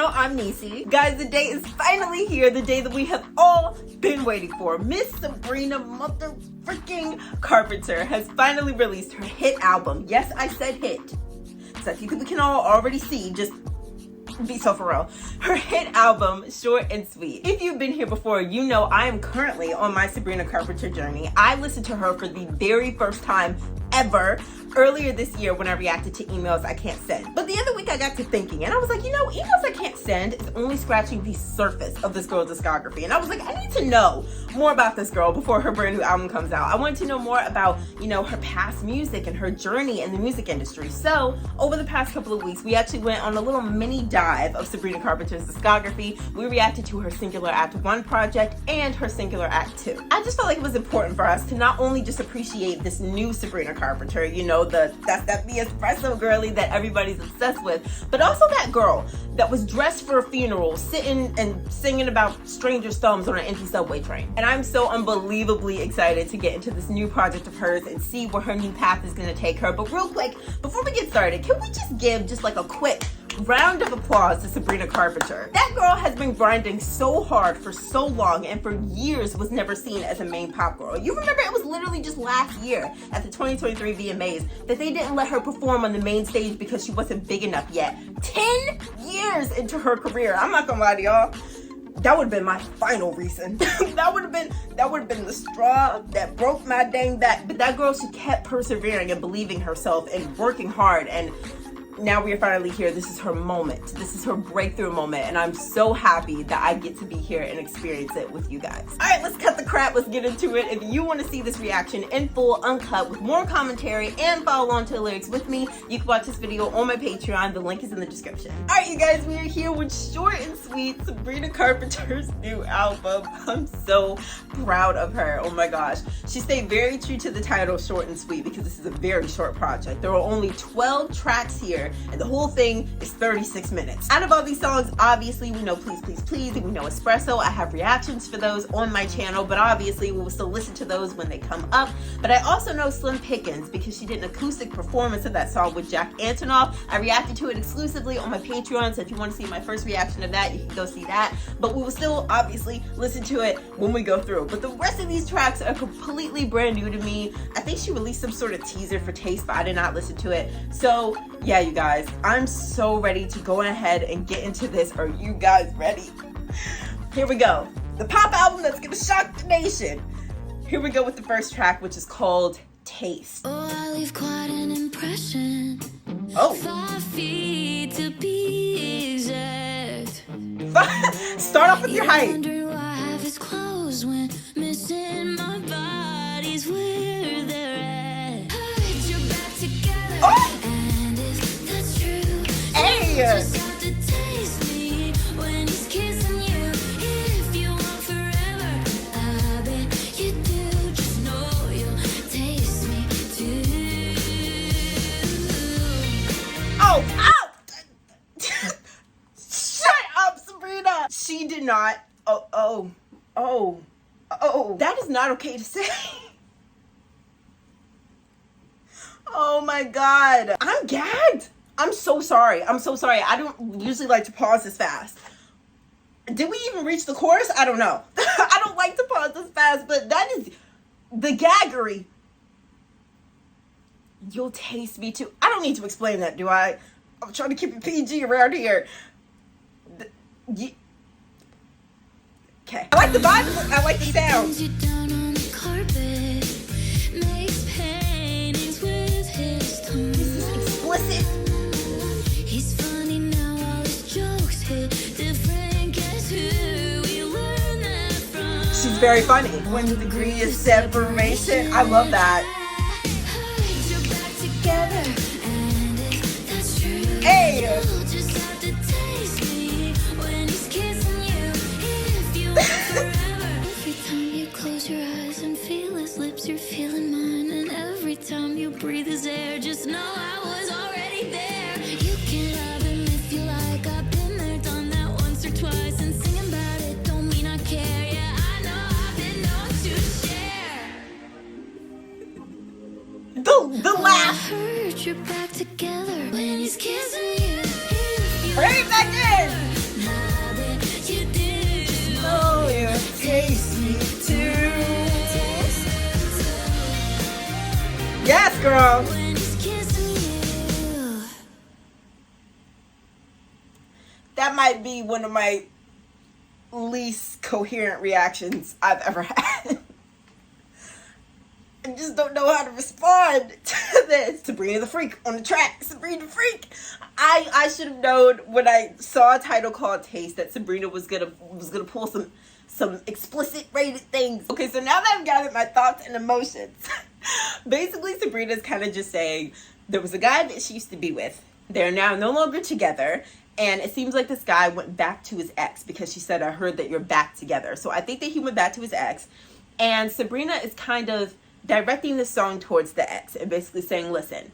Juno, I'm Nisi. Guys, the day is finally here, the day that we have all been waiting for. Miss Sabrina mother-freaking Carpenter has finally released her hit album. Yes, I said hit. So I think we can all already see, just be so for real. Her hit album, Short and Sweet. If you've been here before, you know I am currently on my Sabrina Carpenter journey. I listened to her for the very first time ever earlier this year when I reacted to Emails I Can't Send. But the other week I got to thinking and I was like, you know, Emails I Can't Send is only scratching the surface of this girl's discography. And I was like, I need to know more about this girl before her brand new album comes out. I wanted to know more about, you know, her past music and her journey in the music industry. So over the past couple of weeks, we actually went on a little mini dive of Sabrina Carpenter's discography. We reacted to her Singular Act 1 project and her Singular Act 2. I just felt like it was important for us to not only just appreciate this new Sabrina Carpenter, you know, the Espresso girly that everybody's obsessed with, but also that girl that was dressed for a funeral, sitting and singing about strangers' thumbs on an empty subway train. And I'm so unbelievably excited to get into this new project of hers and see where her new path is going to take her. But real quick, before we get started, can we just give just like a quick round of applause to Sabrina Carpenter? That girl has been grinding so hard for so long and for years was never seen as a main pop girl. You remember it was literally just last year at the 2023 VMAs that they didn't let her perform on the main stage because she wasn't big enough yet. 10 years into her career. I'm not gonna lie to y'all. That would have been my final reason. that would have been the straw that broke my dang back. But that girl, she kept persevering and believing herself and working hard, and now we are finally here. This is her moment. This is her breakthrough moment. And I'm so happy that I get to be here and experience it with you guys. All right, let's cut the crap. Let's get into it. If you want to see this reaction in full, uncut, with more commentary and follow along to the lyrics with me, you can watch this video on my Patreon. The link is in the description. All right, you guys, we are here with Short and Sweet, Sabrina Carpenter's new album. I'm so proud of her. Oh my gosh. She stayed very true to the title, Short and Sweet, because this is a very short project. There are only 12 tracks here, and the whole thing is 36 minutes. Out of all these songs, obviously we know Please Please Please, and we know Espresso. I have reactions for those on my channel, but obviously we will still listen to those when they come up. But I also know Slim Pickins because she did an acoustic performance of that song with Jack Antonoff. I reacted to it exclusively on my Patreon, so if you want to see my first reaction of that, you can go see that. But we will still obviously listen to it when we go through. But the rest of these tracks are completely brand new to me. I think she released some sort of teaser for Taste, but I did not listen to it. So yeah, you guys, I'm so ready to go ahead and get into this. Are you guys ready? Here we go. The pop album that's gonna shock the nation. Here we go with the first track, which is called Taste. Oh, I leave quite an impression. Oh. 5 feet to be exact. Start off with your height. Wonder why half his clothes when missing my body's where they're at. Put your back together. Oh. And if that's true, Hey. just have to taste me when he's kissing you. If you want forever, I bet you do. Just know you'll taste me too. Oh, ow! Shut up, Sabrina! She did not. Oh. That is not okay to say. Oh my God. I'm gagged. I'm so sorry. I don't usually like to pause this fast. Did we even reach the chorus? I don't know. I don't like to pause this fast, but that is the gaggery. You'll taste me too. I don't need to explain that, do I? I'm trying to keep it PG around here. Okay. I like the vibe. I like the sound. You down on the carpet, makes paintings with his tongue. This is explicit. He's funny now, all his jokes hit different. Guess who we learned that from? She's very funny. 1 degree of separation. I love that. Put your back together, and if that's true, Hey. you'll just have to taste me when he's kissing you. If you want forever, every time you close your eyes and feel his lips, you're feeling mine. And every time you breathe his air, just know I was already there. You can love him if you like. I've been there, done that once or twice, and singing about it don't mean I care. Yeah, I know I've been known to share. The laugh. Hurt your back together when he's kissing you. Bring it back in. girl. when he's kissing you. That might be one of my least coherent reactions I've ever had. I just don't know how to respond to this. Sabrina the Freak on the track. Sabrina the Freak. I should have known when I saw a title called Taste that Sabrina was gonna pull some explicit rated things. Okay, so now that I've gathered my thoughts and emotions, basically Sabrina's kind of just saying there was a guy that she used to be with. They're now no longer together. And it seems like this guy went back to his ex because she said, I heard that you're back together. So I think that he went back to his ex. And Sabrina is kind of directing the song towards the ex and basically saying, listen,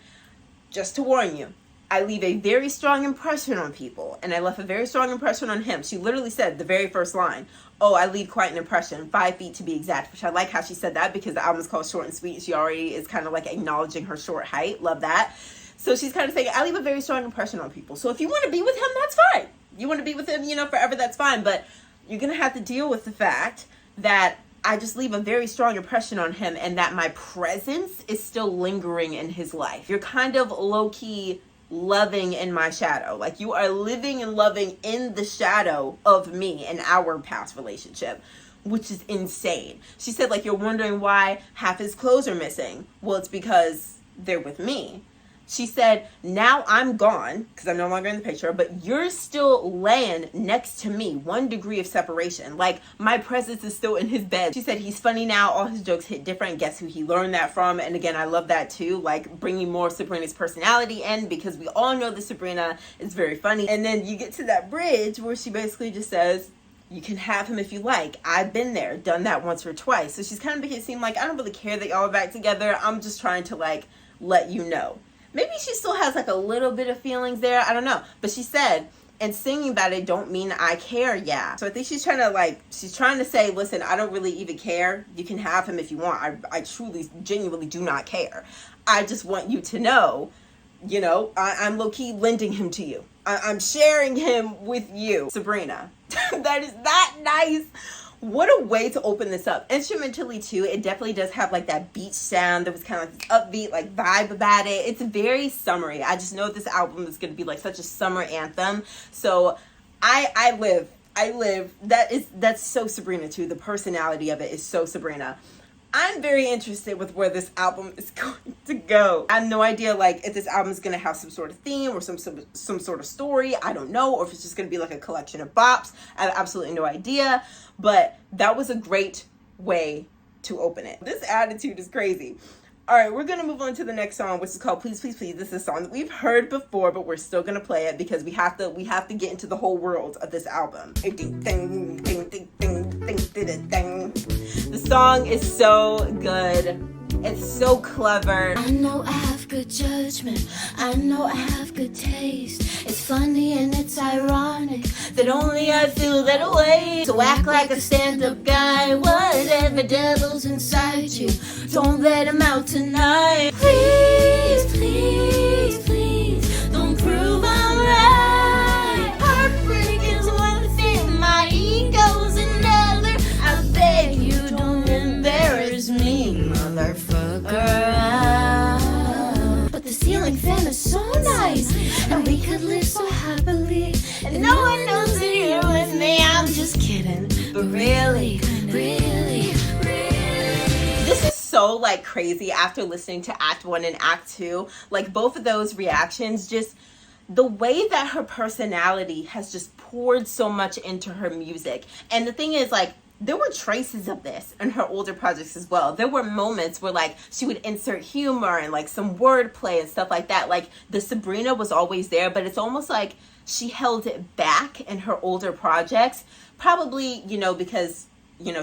just to warn you, I leave a very strong impression on people. And I left a very strong impression on him. She literally said the very first line, oh, I leave quite an impression, 5 feet to be exact, which I like how she said that because the album is called Short and Sweet. She already is kind of like acknowledging her short height. Love that. So she's kind of saying, I leave a very strong impression on people. So if you want to be with him, that's fine. You want to be with him, forever, that's fine. But you're going to have to deal with the fact that I just leave a very strong impression on him and that my presence is still lingering in his life. You're kind of low-key loving in my shadow. Like you are living and loving in the shadow of me in our past relationship, which is insane. She said, like, you're wondering why half his clothes are missing. Well, it's because they're with me. She said, now I'm gone because I'm no longer in the picture, but you're still laying next to me, 1 degree of separation. Like my presence is still in his bed. She said, he's funny now. All his jokes hit different. Guess who he learned that from? And again, I love that too. Like bringing more Sabrina's personality in because we all know that Sabrina is very funny. And then you get to that bridge where she basically just says, you can have him if you like. I've been there, done that once or twice. So she's kind of making it seem like I don't really care that y'all are back together. I'm just trying to like let you know. Maybe she still has like a little bit of feelings there. I don't know. But she said, and singing about it don't mean I care, yeah. So I think she's trying to say, listen, I don't really even care. You can have him if you want. I truly, genuinely do not care. I just want you to know, I'm low-key lending him to you. I'm sharing him with you, Sabrina. That is that nice. What a way to open this up. Instrumentally too, it definitely does have like that beach sound. There was kind of like this upbeat like vibe about it. It's very summery. I just know this album is going to be like such a summer anthem. So I live. That's so Sabrina too. The personality of it is so Sabrina. I'm very interested with where this album is going to go. I have no idea like if this album is going to have some sort of theme or some sort of story. I don't know. Or if it's just going to be like a collection of bops. I have absolutely no idea. But that was a great way to open it. This attitude is crazy. All right, we're going to move on to the next song, which is called Please, Please, Please. This is a song that we've heard before, but we're still going to play it because we have to get into the whole world of this album. The song is so good. It's so clever. I know I have good judgment. I know I have good taste. It's funny and it's ironic that only I feel that way. So act like a stand-up guy. Whatever devil's inside you, don't let him out tonight. Please, please, please, don't prove I'm right. Heartbreak is one thing, my ego's another. I beg you, don't embarrass me, motherfucker. But the ceiling fan is so nice, and we could live so happily, and no one knows that you're with me. I'm just kidding, but really, really, really. This is so like crazy after listening to Act 1 and Act 2. Like both of those reactions, just the way that her personality has just poured so much into her music. And the thing is, like, there were traces of this in her older projects as well. There were moments where like she would insert humor and like some wordplay and stuff like that. Like the Sabrina was always there, but it's almost like she held it back in her older projects. Probably, because,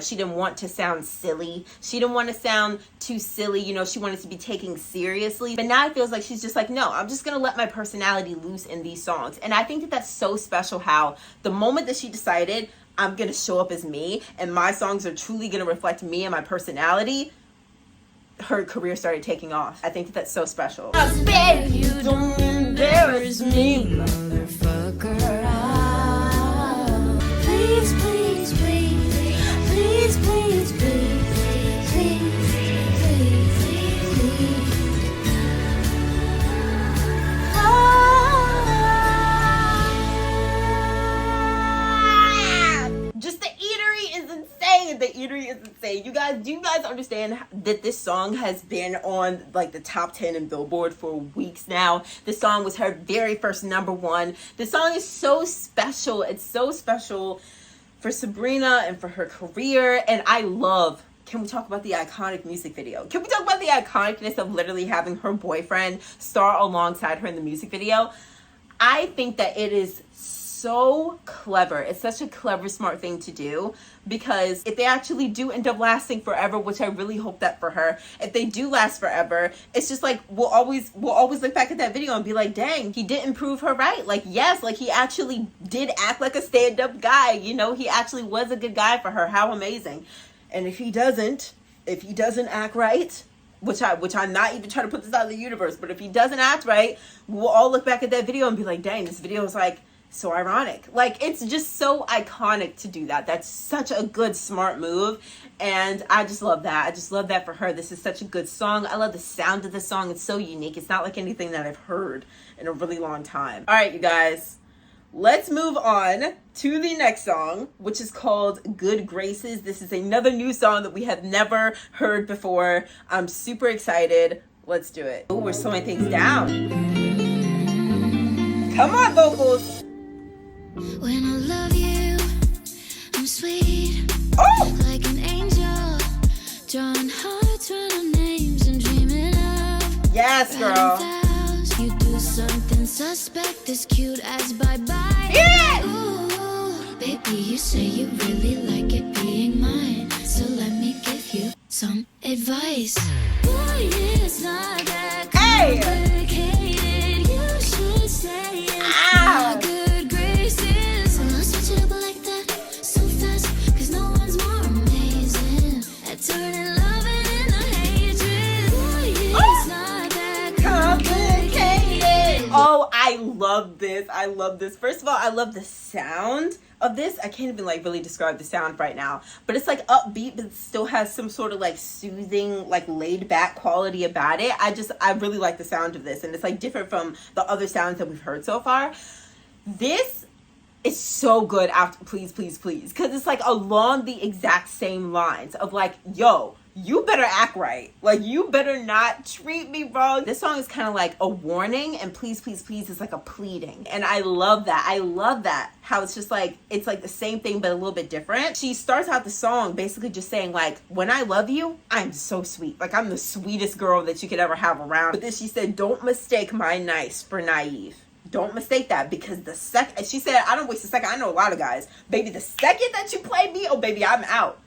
she didn't want to sound silly. She didn't want to sound too silly. She wanted to be taken seriously. But now it feels like she's just like, no, I'm just going to let my personality loose in these songs. And I think that that's so special how the moment that she decided, I'm going to show up as me and my songs are truly going to reflect me and my personality, her career started taking off. I think that that's so special. I beg you, don't embarrass me, motherfucker. Please, please, please, please, please, please, please, please, please. at the eatery is insane. You guys, do you guys understand that this song has been on like the top 10 in Billboard for weeks now? This song was her very first #1. This song is so special. It's so special for Sabrina and for her career. And I love, can we talk about the iconic music video? Can we talk about the iconicness of literally having her boyfriend star alongside her in the music video? I think that it is so clever. It's such a clever, smart thing to do, because if they actually do end up lasting forever, which I really hope that for her, if they do last forever, it's just like we'll always look back at that video and be like, dang, he didn't prove her right. Like, yes, like he actually did act like a stand-up guy, you know, he actually was a good guy for her. How amazing. And if he doesn't act right, which I'm not even trying to put this out of the universe, but if he doesn't act right, we'll all look back at that video and be like, dang, this video is like so ironic. Like, it's just so iconic to do that. That's such a good, smart move. And I just love that. I just love that for her. This is such a good song. I love the sound of the song. It's so unique. It's not like anything that I've heard in a really long time. All right, you guys. Let's move on to the next song, which is called Good Graces. This is another new song that we have never heard before. I'm super excited. Let's do it. Oh, we're slowing things down. Come on, vocals. When I love you, I'm sweet. Oh! Like an angel, drawing hearts, running names and dreaming of. Yes, girl. You do something suspect, as cute as bye-bye. Yeah! Ooh, baby, you say you really like it being mine. So let me give you some advice. Boy, it's not that complicated. You should say it. Ow! Good graces. So let's switch it up like that so fast, 'cause no one's more amazing at turning love into hatred. Boy, it's not that complicated. Oh, I love this. I love this. First of all, I love the sound of this. I can't even like really describe the sound right now, but it's like upbeat, but it still has some sort of like soothing, like laid back quality about it. I really like the sound of this, and it's like different from the other sounds that we've heard so far. This is so good after Please, Please, Please, because it's like along the exact same lines of like, yo, you better act right. Like, you better not treat me wrong. This song is kind of like a warning, and Please, Please, Please is like a pleading. And I love that. I love that. How it's just like, it's like the same thing, but a little bit different. She starts out the song basically just saying like, when I love you, I'm so sweet. Like, I'm the sweetest girl that you could ever have around. But then she said, don't mistake my nice for naive. Don't mistake that, because the second, she said, I don't waste a second. I know a lot of guys. Baby, the second that you play me, oh baby, I'm out.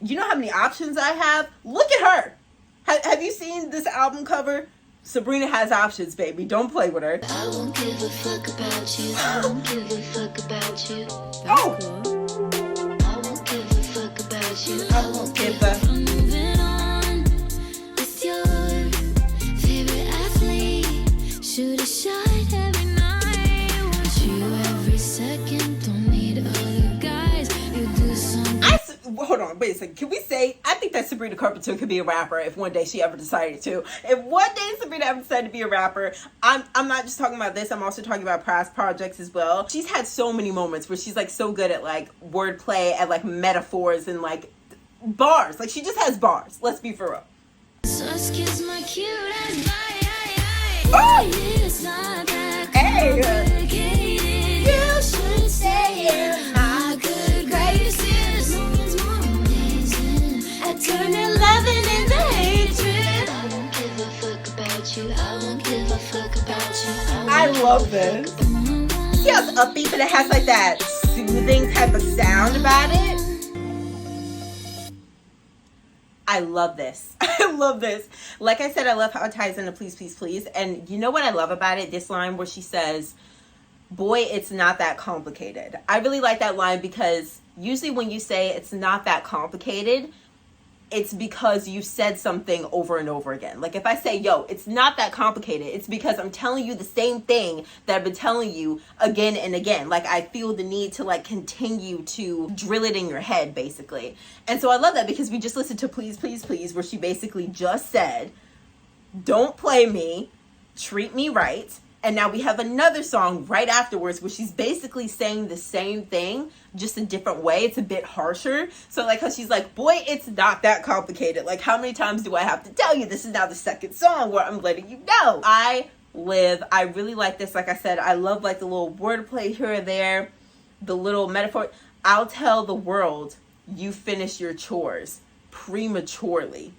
You know how many options I have? Look at her. Have you seen this album cover? Sabrina has options, baby. Don't play with her. I won't give a fuck about you. I won't give a fuck about you. Oh! I won't give a fuck about you. I won't give a... I'm moving on with your favorite athlete. Shoot a shot every night. Want you every second. Don't need other guys. You do something. Hold on, wait a second. Can we say, I think that Sabrina Carpenter could be a rapper if one day she ever decided to. If one day Sabrina ever decided to be a rapper, I'm not just talking about this, I'm also talking about past projects as well. She's had so many moments where she's like so good at like wordplay, at like metaphors and like bars. Like, she just has bars. Let's be for real. Sus kiss my cute ass Oh! It's not that Hey! complicated. You should say it. My good graces. No one's more amazing at turning loving into hatred. I won't give a fuck about you. I won't give a fuck about you. I love this. See how it's upbeat, but it has like that soothing type of sound about it. I love this. I love this. Like I said, I love how it ties into Please, Please, Please. And you know what I love about it? This line where she says, boy, it's not that complicated. I really like that line, because usually when you say it's not that complicated, it's because you said something over and over again. Like, if I say, yo, it's not that complicated, it's because I'm telling you the same thing that I've been telling you again and again. Like, I feel the need to like continue to drill it in your head, basically. And so I love that, because we just listened to Please, Please, Please, where she basically just said, don't play me, treat me right. And now we have another song right afterwards where she's basically saying the same thing, just a different way. It's a bit harsher. So like how she's like, boy, it's not that complicated. Like, how many times do I have to tell you? This is now the second song where I'm letting you know. I really like this. Like I said, I love like the little wordplay here or there, the little metaphor. I'll tell the world you finish your chores prematurely.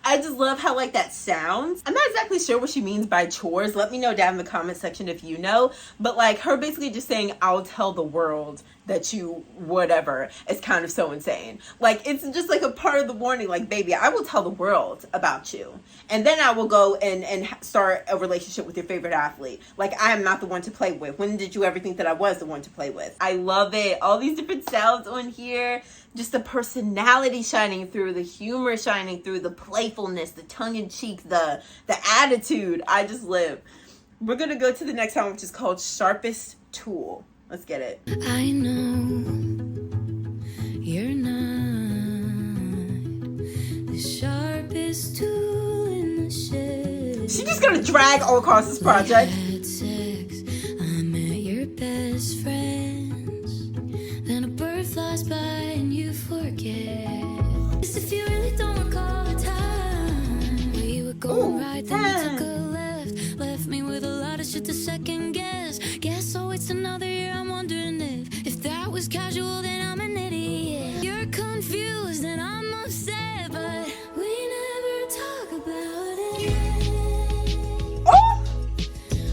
I just love how like that sounds. I'm not exactly sure what she means by chores. Let me know down in the comment section if you know. But like her basically just saying, I'll tell the world that you whatever is kind of so insane. Like it's just like a part of the warning, like, baby, I will tell the world about you. And then I will go and start a relationship with your favorite athlete. Like, I am not the one to play with. When did you ever think that I was the one to play with? I love it. All these different sounds on here. Just the personality shining through, the humor shining through, the playfulness, the tongue-in-cheek, the attitude. I just live. We're going to go to the next song, which is called Sharpest Tool. Let's get it. I know you're not the sharpest tool in the shed. She's just gonna drag all across this project. We had sex, I met your best friends. Then a bird flies by and you forget. Just if you really don't recall the time we were going right, then we took a left me with a lot of shit to second guess. Guess I'll wait another year. I'm wondering if that was casual, then I'm an idiot. You're confused and I'm upset, but we never talk about it. Oh!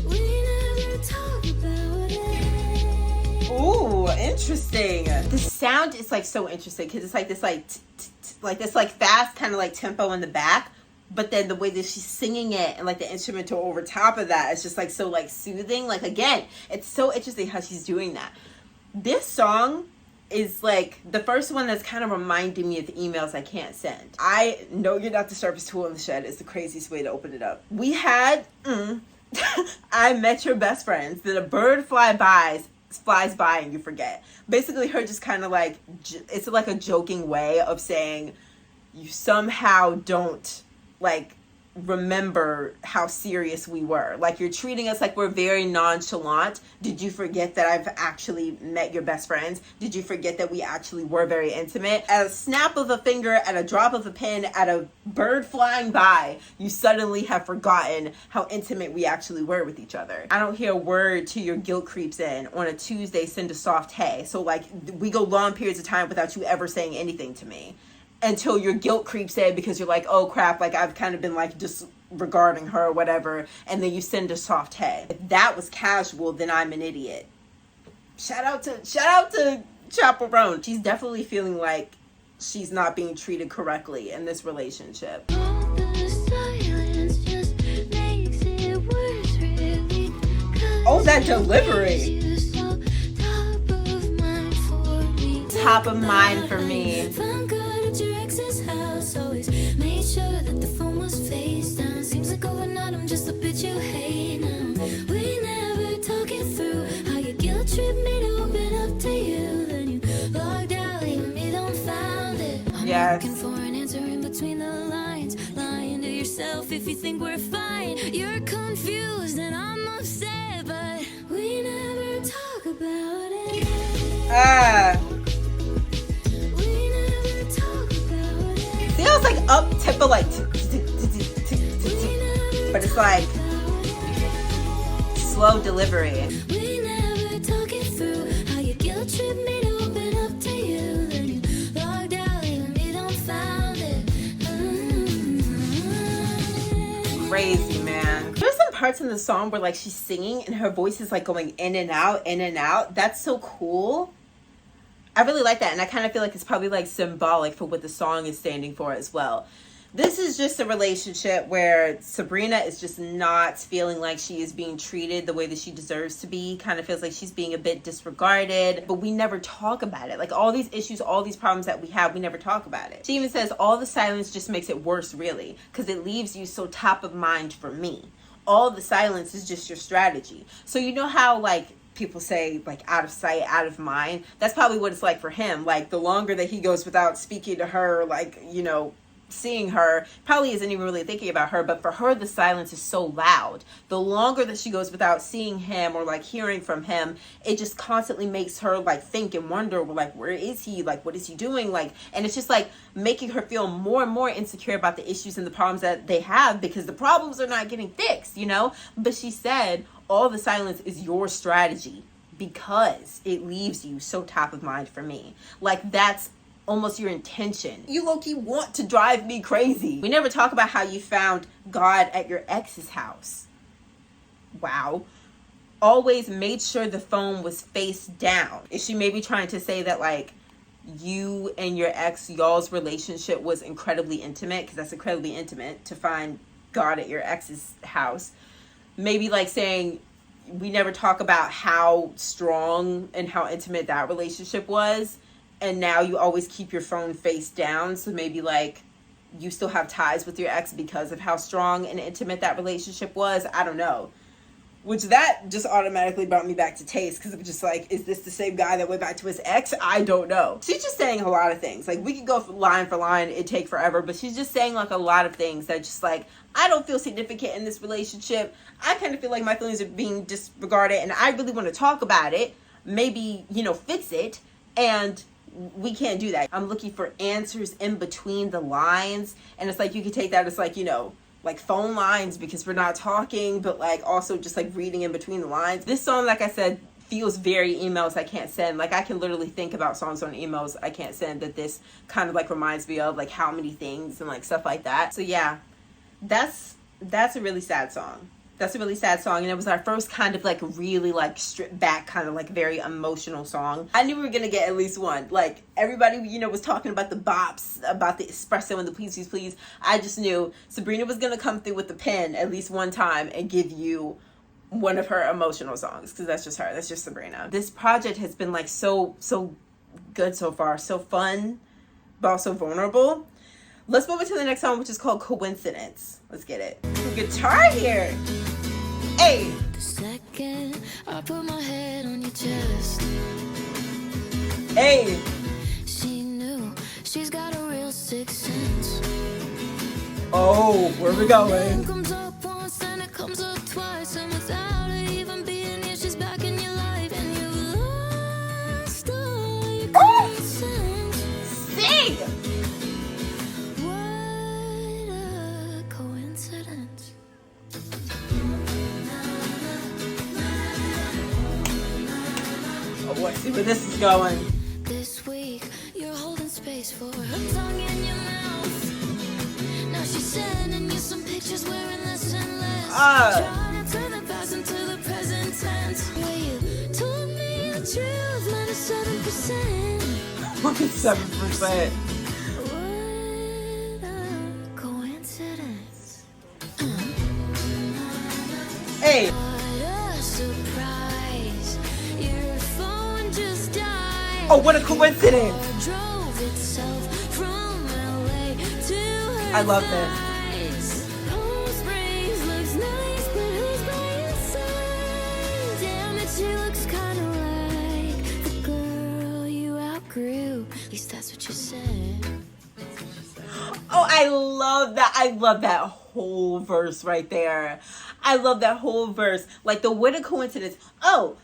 We never talk about it. Ooh, interesting. The sound is like so interesting because it's like this like this like fast kind of like tempo in the back. But then the way that she's singing it and like the instrumental over top of that, it's just like so like soothing. Like, again, it's so interesting how she's doing that. This song is like the first one that's kind of reminding me of the emails I can't send. I know you're not the sharpest tool in the shed is the craziest way to open it up. We had I met your best friends. Then a bird flies by and you forget. Basically her just kind of like, it's like a joking way of saying you somehow don't like remember how serious we were. Like, you're treating us like we're very nonchalant. Did you forget that I've actually met your best friends? Did you forget that we actually were very intimate? At a snap of a finger, at a drop of a pen, at a bird flying by, you suddenly have forgotten how intimate we actually were with each other. I don't hear a word till your guilt creeps in. On a Tuesday, send a soft hey. So like, we go long periods of time without you ever saying anything to me, until your guilt creeps in because you're like, oh crap, like I've kind of been like disregarding her or whatever, and then you send a soft hey. If that was casual, then I'm an idiot. Shout out to Chaperone. She's definitely feeling like she's not being treated correctly in this relationship. Oh, that delivery. Top of mind for me. Just a bitch you hate now. We never talk it through. How you guilt trip me to open up to you. Then you logged out, leaving me dumbfounded. I'm looking for an answer in between the lines. Lying to yourself if you think we're fine. You're confused and I'm upset, but we never talk about it. We never talk about it. See, I was like up tempo, like but it's like slow delivery. We never talk it through. How you guilt trip me to open up to you. Then you logged out, leaving me dumbfounded. Crazy, man. There's some parts in the song where like she's singing and her voice is like going in and out, in and out. That's so cool. I really like that, and I kind of feel like it's probably like symbolic for what the song is standing for as well. This is just a relationship where Sabrina is just not feeling like she is being treated the way that she deserves to be. Kind of feels like she's being a bit disregarded, but we never talk about it. Like, all these issues, all these problems that we have, we never talk about it. She even says all the silence just makes it worse, really, because it leaves you so top of mind for me. All the silence is just your strategy. So you know how like people say like out of sight, out of mind? That's probably what it's like for him. Like, the longer that he goes without speaking to her, like, you know, seeing her, probably isn't even really thinking about her, but for her the silence is so loud. The longer that she goes without seeing him or like hearing from him, it just constantly makes her like think and wonder, like, where is he, like, what is he doing, like, and it's just like making her feel more and more insecure about the issues and the problems that they have, because the problems are not getting fixed, you know. But she said all the silence is your strategy because it leaves you so top of mind for me. Like, that's almost your intention. You low-key want to drive me crazy. We never talk about how you found God at your ex's house. Wow. Always made sure the phone was face down. Is she maybe trying to say that, like, you and your ex, y'all's relationship was incredibly intimate? Because that's incredibly intimate to find God at your ex's house. Maybe like saying, we never talk about how strong and how intimate that relationship was, and now you always keep your phone face down. So maybe like you still have ties with your ex because of how strong and intimate that relationship was. I don't know. Which that just automatically brought me back to Taste, because it was just like, is this the same guy that went back to his ex? I don't know. She's just saying a lot of things. Like, we could go line for line, it'd take forever, but she's just saying like a lot of things that just like, I don't feel significant in this relationship. I kind of feel like my feelings are being disregarded, and I really want to talk about it, maybe, you know, fix it, and we can't do that. I'm looking for answers in between the lines, and it's like, you could take that as like, you know, like phone lines because we're not talking, but like also just like reading in between the lines. This song, like I said, feels very emails I can't send. Like, I can literally think about songs on emails I can't send that this kind of like reminds me of, like How Many Things and like stuff like that. So yeah, that's a really sad song. That's a really sad song, and it was our first kind of like really like stripped back kind of like very emotional song. I knew we were gonna get at least one. Like, everybody, you know, was talking about the bops, about the espresso and the please please please. I just knew Sabrina was gonna come through with the pen at least one time and give you one of her emotional songs, because that's just her. That's just Sabrina. This project has been like so good so far, so fun, but also vulnerable. Let's move into the next song, which is called Coincidence. Let's get it. Guitar here. Hey. The second I put my head on your chest, Hey. she knew she's got a real sixth sense. Oh, where we It going? comes up once and it comes up twice, and without her even being here, she's back in your life, and you lost all your common sense. Sing. What a coincidence. Oh, let's see where this is going. This week, you're holding space for her tongue in your mouth. Now she's sending you some pictures wearing less and less. Trying to turn the past into the present tense. Where you told me the truth, minus 7%. 7%. What a coincidence. Hey. What a surprise. Your phone just died. Oh, what a coincidence. Drove itself from LA to her I love this. thighs. Cold Springs looks nice, but who's by your side? Damn it, she looks kind of like the girl you outgrew. At least that's what you said. Oh, I love that. I love that whole verse right there. I love that whole verse. Like, the what a coincidence. Oh,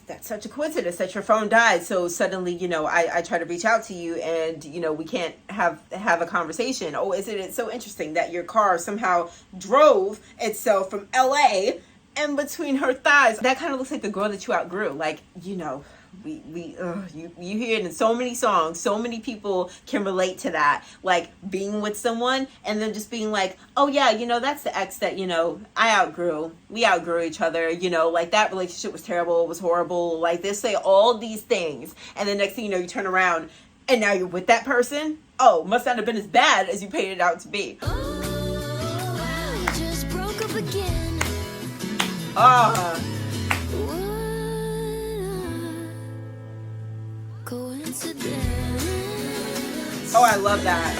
that's such a coincidence that your phone died. So suddenly, you know, I try to reach out to you, and, you know, we can't have a conversation. Oh, isn't it so interesting that your car somehow drove itself from LA in between her thighs? That kind of looks like the girl that you outgrew. Like, you know, you hear it in so many songs. So many people can relate to that, like being with someone and then just being like, oh yeah, you know, that's the ex that, you know, we outgrew each other, you know, like that relationship was terrible, it was horrible, like they say all these things, and the next thing you know, you turn around and now you're with that person. Oh, must not have been as bad as you painted it out to be. Oh, wow, you just broke up again. Coincidence. Oh, I love that.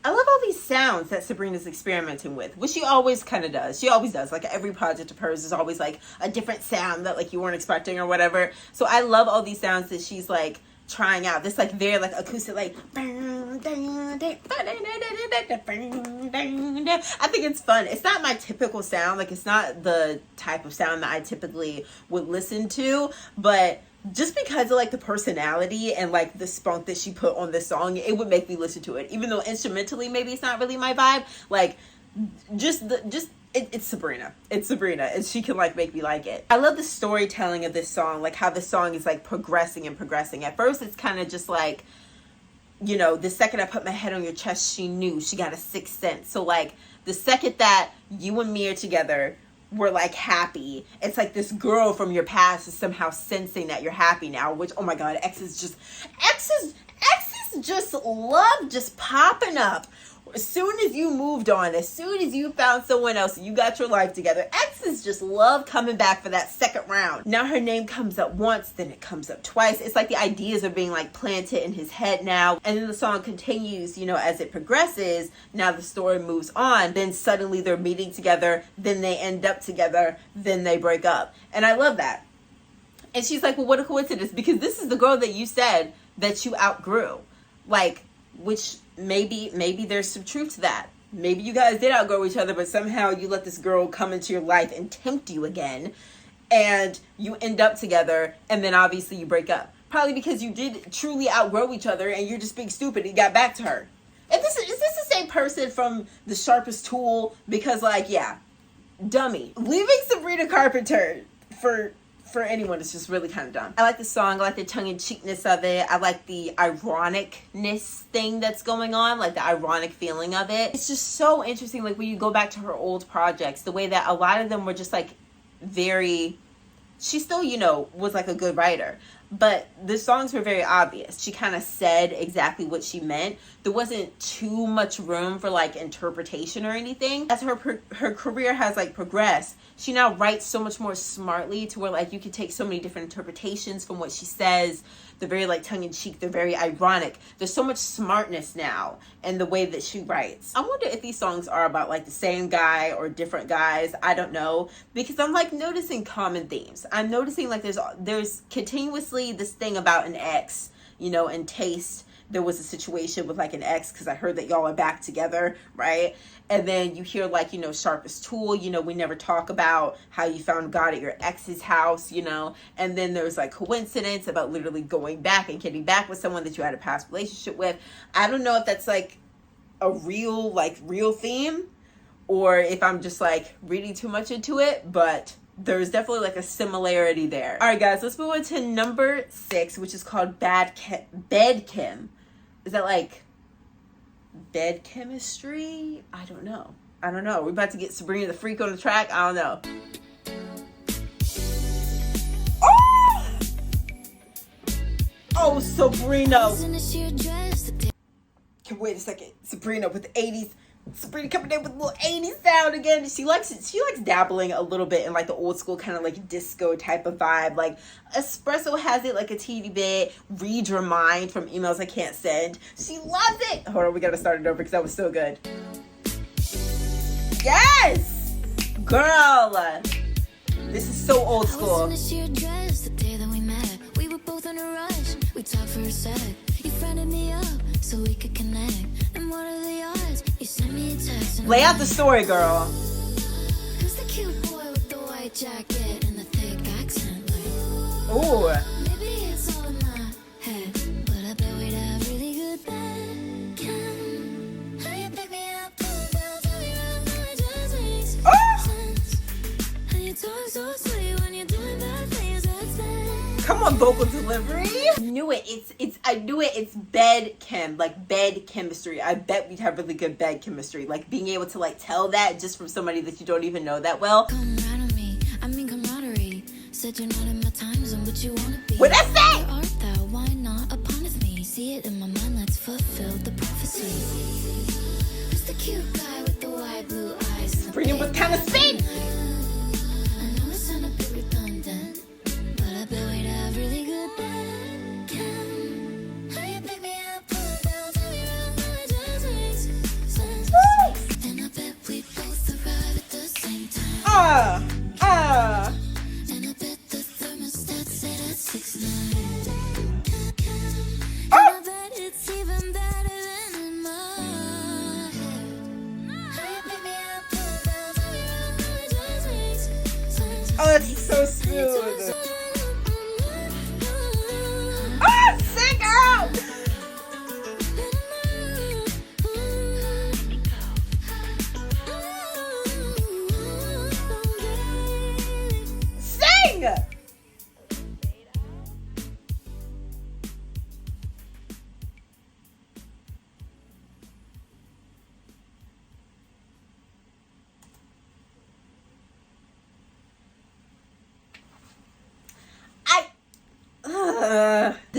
I love all these sounds that Sabrina's experimenting with, which she always kind of does. She always does. Like, every project of hers is always like a different sound that like you weren't expecting or whatever. So I love all these sounds that she's like trying out. This like very like acoustic, like I think it's fun. It's not my typical sound. Like, it's not the type of sound that I typically would listen to, but just because of like the personality and like the spunk that she put on this song, it would make me listen to it. Even though instrumentally maybe it's not really my vibe, like it's Sabrina. It's Sabrina, and she can like make me like it. I love the storytelling of this song, like how the song is like progressing and progressing. At first it's kind of just like, you know, the second I put my head on your chest, she knew, she got a sixth sense. So like the second that you and me are together, we're like happy. It's like this girl from your past is somehow sensing that you're happy now, which, oh my God, exes just love just popping up. As soon as you moved on, as soon as you found someone else and you got your life together, exes just love coming back for that second round. Now her name comes up once, then it comes up twice. It's like the ideas are being like planted in his head now. And then the song continues, you know, as it progresses. Now the story moves on. Then suddenly they're meeting together. Then they end up together. Then they break up. And I love that. And she's like, well, what a coincidence, because this is the girl that you said that you outgrew. Like, which maybe there's some truth to that. Maybe you guys did outgrow each other, but somehow you let this girl come into your life and tempt you again, and you end up together, and then obviously you break up. Probably because you did truly outgrow each other and you're just being stupid and got back to her. And is this the same person from the Sharpest Tool? Because like, yeah, dummy. Leaving Sabrina Carpenter for anyone is just really kind of dumb. I like the song. I like the tongue-in-cheekness of it. I like the ironicness thing that's going on, like the ironic feeling of it. It's just so interesting, like when you go back to her old projects, the way that a lot of them were just like very, she still, you know, was like a good writer, but the songs were very obvious. She kind of said exactly what she meant. There wasn't too much room for like interpretation or anything. As her career has like progressed, she now writes so much more smartly to where like you can take so many different interpretations from what she says. They're very like tongue-in-cheek. They're very ironic. There's so much smartness now in the way that she writes. I wonder if these songs are about like the same guy or different guys. I don't know, because I'm like noticing common themes. I'm noticing like there's continuously this thing about an ex, you know, and taste. There was a situation with like an ex because I heard that y'all are back together, right? And then you hear like, you know, Sharpest Tool, you know, we never talk about how you found God at your ex's house, you know. And then there's like coincidence about literally going back and getting back with someone that you had a past relationship with. I don't know if that's like a real theme or if I'm just like reading too much into it, but there's definitely like a similarity there. All right, guys, let's move on to number 6, which is called Bed Chem. Is that like bed chemistry? I don't know. We're about to get Sabrina the Freak on the track. I don't know. Oh, Sabrina. Okay, wait a second. Sabrina with the 80s. Sabrina coming in with a little 80s sound again. She likes dabbling a little bit in like the old school kind of like disco type of vibe. Like Espresso has it like a teeny bit. Read Your Mind from Emails I Can't Send. She loves it. Hold on, we gotta start it over because that was so good. Yes! Girl! This is so old school. We were both in a rush. We talked for a sec. You friended me up so we could connect. And what are the odds? You sent me a text. Lay out the story, girl. Who's the cute boy with the white jacket and the thick accent? Like, ooh. Maybe it's all in my head, but I bet we'd have really good bed chem. How you pick me up, pull down, tell me around, now it just makes sense. And you talk so sweet when you're doing bad things. Come on, vocal delivery. I knew it. It's bed chem, like bed chemistry. I bet we'd have really good bed chemistry. Like being able to like tell that just from somebody that you don't even know that well. Come right on me. I mean camaraderie. Said you're not in my time zone, but you wanna be. What I say? Where art thou? Why not upon me? See it in my mind. Let's fulfill the prophecy. Who's the cute guy with the wide blue eyes? Bring him with kind of speed. I know it's a bit redundant, but I bet we'd have really good bed chem. How you pick me up, pull it down, tell me around, now it just makes sense. And I bet we both arrive at the same time. And I bet the thermostat set at 6'9". And I bet it's even better than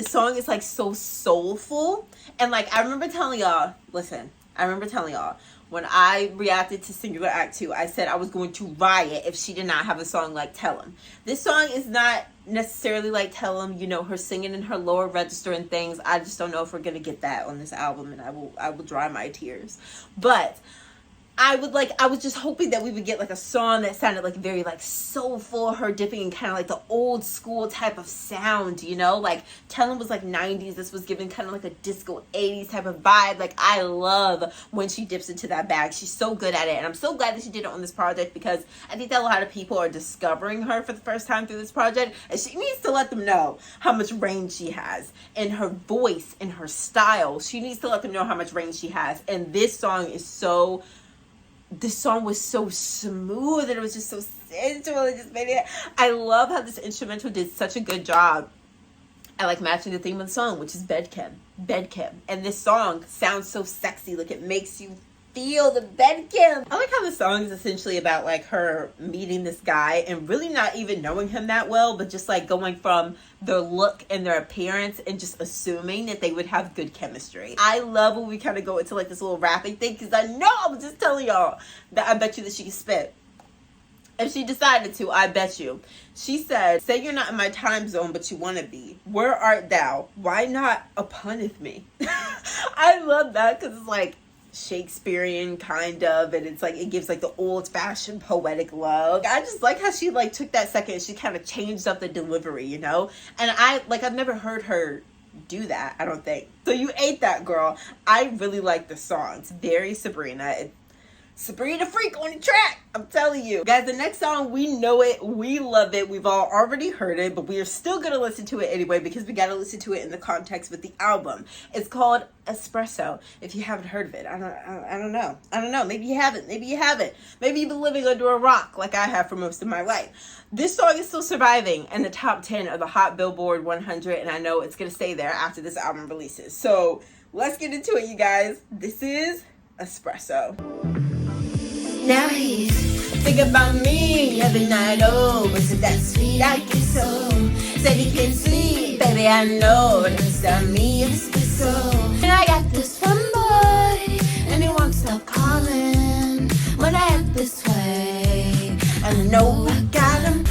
this song is like so soulful. And like, I remember telling y'all, when I reacted to Singular Act 2, I said I was going to riot if she did not have a song like Tell 'Em. This song is not necessarily like Tell 'Em, you know, her singing in her lower register and things. I just don't know if we're going to get that on this album, and I will dry my tears. But I was just hoping that we would get like a song that sounded like very like soulful, her dipping in kind of like the old school type of sound, you know, like Tell 'Em was like 90s. This was giving kind of like a disco 80s type of vibe. Like, I love when she dips into that bag. She's so good at it. And I'm so glad that she did it on this project, because I think that a lot of people are discovering her for the first time through this project. And she needs to let them know how much range she has in her voice, in her style. She needs to let them know how much range she has. And this song was so smooth, and it was just so sensual. It just made it. I love how this instrumental did such a good job at like matching the theme of the song, which is bed chem. And this song sounds so sexy. Like, it makes you feel the bed chem. I like how the song is essentially about like her meeting this guy and really not even knowing him that well, but just like going from their look and their appearance and just assuming that they would have good chemistry. I love when we kind of go into like this little rapping thing, because I know, I was just telling y'all that I bet you that she can spit. If she decided to, I bet you. She said, say you're not in my time zone, but you want to be. Where art thou? Why not upon me? I love that, because it's like Shakespearean kind of, and it's like, it gives like the old-fashioned poetic love. I just like how she like took that second and she kind of changed up the delivery, you know? And I've never heard her do that, I don't think. So you ate that, girl. I really like the song. It's very Sabrina. Sabrina Freak on the track, I'm telling you. Guys, the next song, we know it, we love it, we've all already heard it, but we are still gonna listen to it anyway, because we gotta listen to it in the context with the album. It's called Espresso. If you haven't heard of it, I don't know. Maybe you haven't. Maybe you've been living under a rock like I have for most of my life. This song is still surviving in the top 10 of the Hot Billboard 100, and I know it's gonna stay there after this album releases. So let's get into it, you guys. This is Espresso. Now he's thinking about me every night. Oh, was it that sweet? I guess so. Said he can't sleep, baby, I know. That's not me, Espresso. And I got this one boy, and he won't stop calling when I act this way. I know I got him.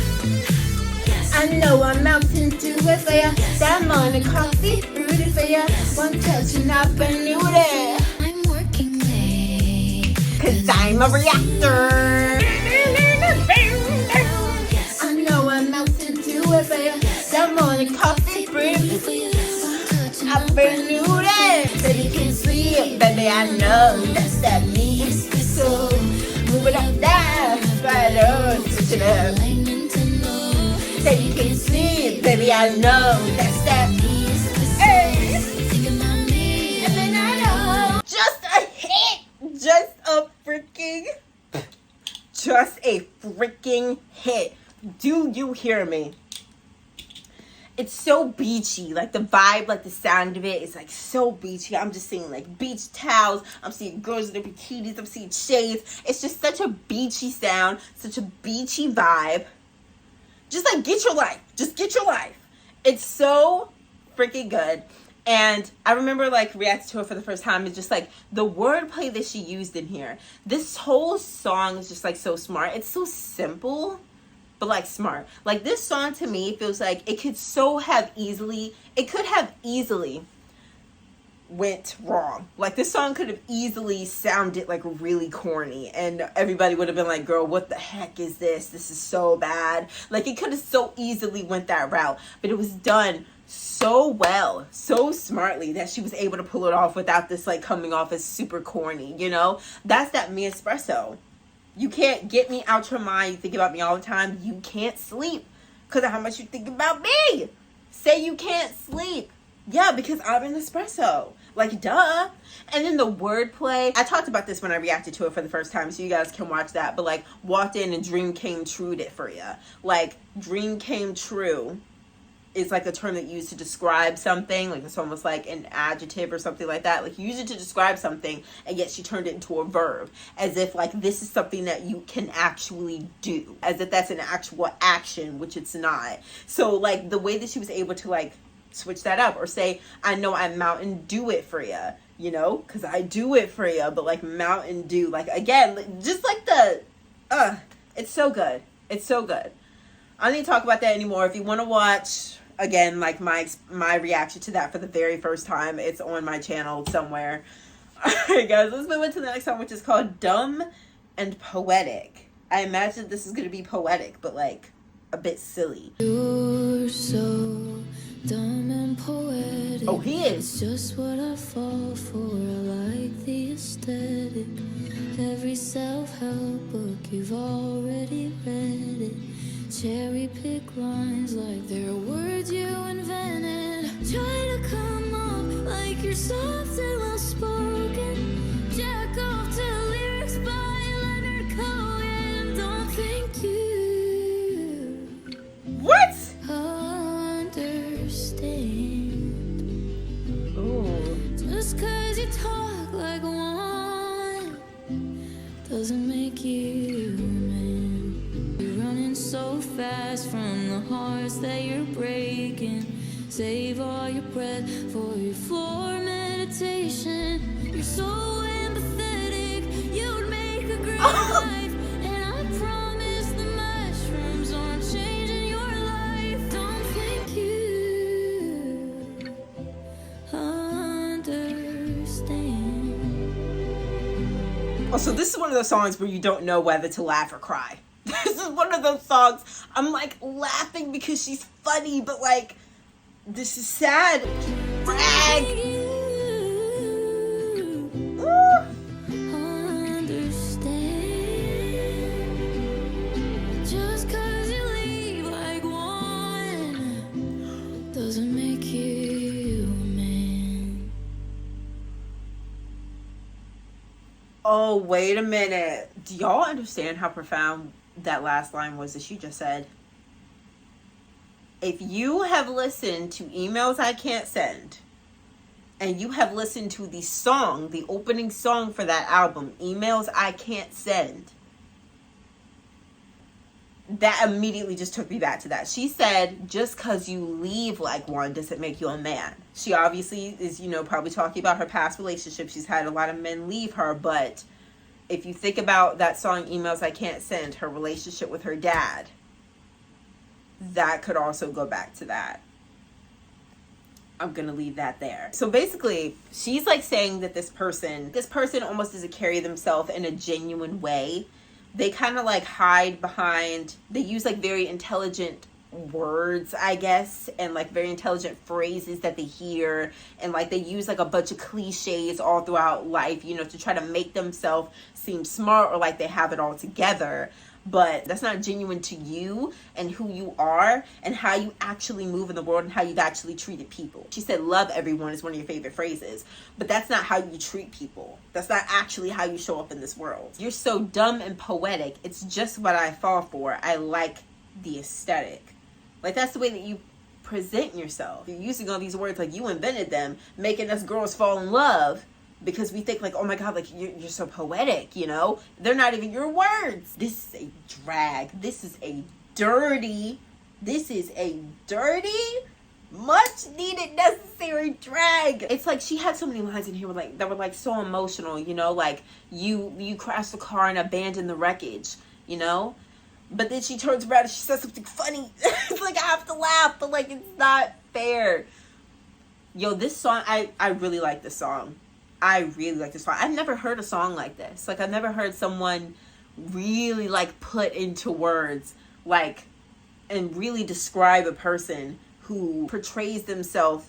I know I'm melting to it for ya. That morning coffee brewed it for ya. One touch and I've been new there. I'm working late, 'cause I'm a reactor. I know I'm melting to it for ya. That morning coffee brewed it for ya. I've been new there. Said you can't sleep, baby, I know. That's that me, Espresso. Move it up, down, right on, switch it up. Say you can't sleep, baby, I know. That's that. Hey. And then I know. Just a hit. Just a freaking hit. Do you hear me? It's so beachy. Like the vibe, like the sound of it is like so beachy. I'm just seeing like beach towels. I'm seeing girls in their bikinis. I'm seeing shades. It's just such a beachy sound, such a beachy vibe. Just like, get your life. Just get your life. It's so freaking good. And I remember like reacting to it for the first time. It's just like the wordplay that she used in here. This whole song is just like so smart. It's so simple, but like smart. Like this song to me feels like it could have easily went wrong. Like this song could have easily sounded like really corny, and everybody would have been like, girl, what the heck is this? This is so bad. Like it could have so easily went that route, but it was done so well, so smartly, that she was able to pull it off without this like coming off as super corny, you know? That's that me Espresso. You can't get me out your mind. You think about me all the time. You can't sleep because of how much you think about me. Say you can't sleep. Yeah, because I'm an Espresso. Like, duh. And then the wordplay. I talked about this when I reacted to it for the first time, so you guys can watch that. But, like, walked in and dream came true'd it for you. Like, dream came true is, like, a term that you use to describe something. Like, it's almost like an adjective or something like that. Like, you use it to describe something, and yet she turned it into a verb. As if, like, this is something that you can actually do. As if that's an actual action, which it's not. So, like, the way that she was able to, like, switch that up, or say, I know I Mountain Dew it for ya, you know, because I do it for ya, but like Mountain Dew, like again, just like it's so good. It's so good. I don't need to talk about that anymore. If you want to watch, again, like my reaction to that for the very first time, it's on my channel somewhere. Alright guys, let's move on to the next song, which is called Dumb and Poetic. I imagine this is going to be poetic, but like a bit silly. You're so dumb and poetic. Oh, he is. It's just what I fall for. I like the aesthetic. Every self-help book, you've already read it. Cherry pick lines like they're words you invented. Try to come up like you're soft and well-spoken. Jack off to lyrics by Leonard Cohen. Don't think you What? understand. Ooh. Just cause you talk like one doesn't make you man. You're running so fast from the hearts that you're breaking. Save all your breath for your floor meditation. You're so empathetic, you'd make a great life. And I promise the mushrooms aren't changing your life. Don't think you understand. Oh, so this is one of those songs where you don't know whether to laugh or cry. This is one of those songs I'm like laughing because she's funny, but like this is sad. Drag. Understand. Just cause you leave like one doesn't make you a man. Oh, wait a minute. Do y'all understand how profound that last line was that she just said? If you have listened to Emails I Can't Send, and you have listened to the song, the opening song for that album, Emails I Can't Send, that immediately just took me back to that. She said, just because you leave like one doesn't make you a man. She obviously is, you know, probably talking about her past relationship. She's had a lot of men leave her, but if you think about that song, Emails I Can't Send, her relationship with her dad, that could also go back to that. I'm gonna leave that there. So basically, she's like saying that this person almost doesn't carry themselves in a genuine way. They kind of like hide behind, they use like very intelligent words, I guess, and like very intelligent phrases that they hear, and like they use like a bunch of cliches all throughout life, you know, to try to make themselves seem smart or like they have it all together. But that's not genuine to you and who you are and how you actually move in the world and how you've actually treated people. She said love everyone is one of your favorite phrases, but that's not how you treat people. That's not actually how you show up in this world. You're so dumb and poetic. It's just what I fall for. I like the aesthetic. Like, that's the way that you present yourself. You're using all these words like you invented them, making us girls fall in love because we think like, oh my God, like you're so poetic, you know? They're not even your words. This is a drag. This is a dirty, much needed, necessary drag. It's like she had so many lines in here that were like so emotional, you know, like you crashed the car and abandoned the wreckage, you know? But then she turns around and she says something funny. It's like I have to laugh, but like it's not fair. Yo, this song, I really like this song. I really like this song. I've never heard a song like this. Like, I've never heard someone really like put into words like and really describe a person who portrays themselves